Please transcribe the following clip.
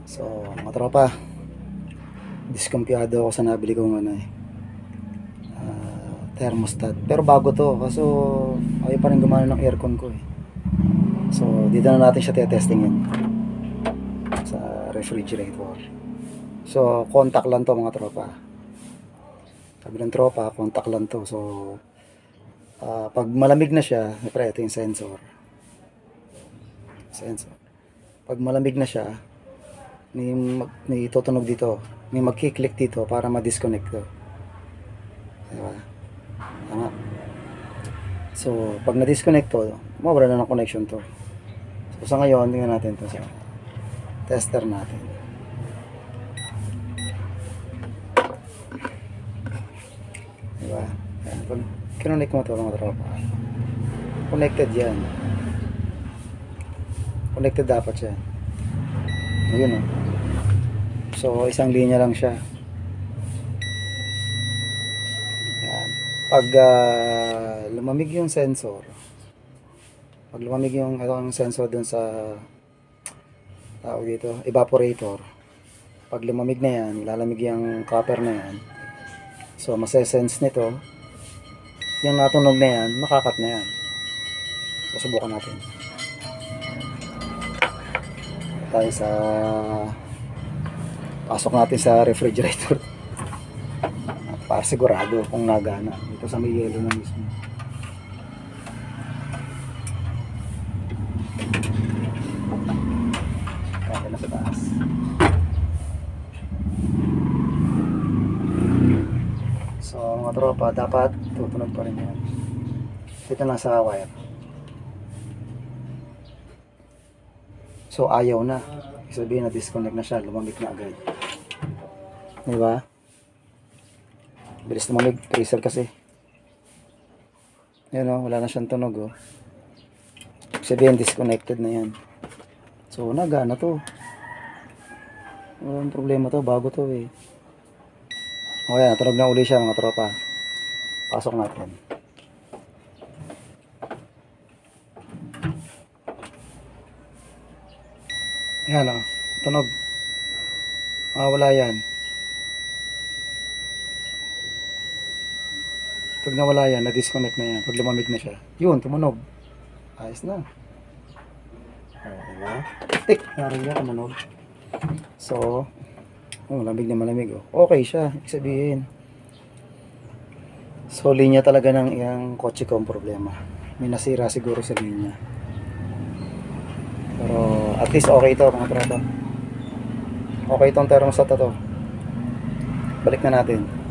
So mga tropa, diskumpiyado ako sa nabili kong thermostat, pero bago to, kaso ayaw pa rin gumana ng aircon ko eh. So dito na natin siya testingin sa refrigerator. So contact lang to mga tropa, sabi ng tropa contact lang to. So pag malamig na siya, siyempre ito yung sensor. Pag malamig na siya, may tutunog dito, may magkiklik dito para ma-disconnect to, diba? Tama. So pag na-disconnect to, mawala na ng connection to. So sa ngayon, tingnan natin to sa tester natin. Diba? Ayan, pag kinonect mo to mga tropa, connected yan. Connected dapat siya. Ayun oh. So isang linya lang siya. Ayan. Pag lumamig yung sensor, pag lumamig yung sensor dun sa tawag dito, evaporator, pag lumamig na yan, lalamig yung copper na yan, so masesense nito yung natunog na yan, makakat na yan. So subukan natin tayo sa pasok natin sa refrigerator para sigurado kung nagana dito sa may yellow na mismo. Kaya na sa taas. So mga tropa, dapat tutunog pa rin yan. Dito lang sa wire. So ayaw na, sabihin na disconnect na siya, lumamig na agad, diba? Bilis lumamig, freezer kasi. Yan o, wala na siyang tunog o. Sabihin disconnected na yan. So nagana to, walang problema to, bago to eh. Okay, natunog na uli siya mga tropa. Pasok natin. Yan o, tunog. Wala yan. Pag nawala yan, na-disconnect na yan. Pag lumamig na siya, yun, tumunog. Ayos na. Diba? Tik! Narin yan, tumunog. So, malamig na malamig. Okay siya, ibig sabihin. So, linya talaga ng iyang kotse ko ang problema. May nasira siguro sa linya. Pero, at least okay ito mga tropa. Okay itong thermostat na to. Balik na natin.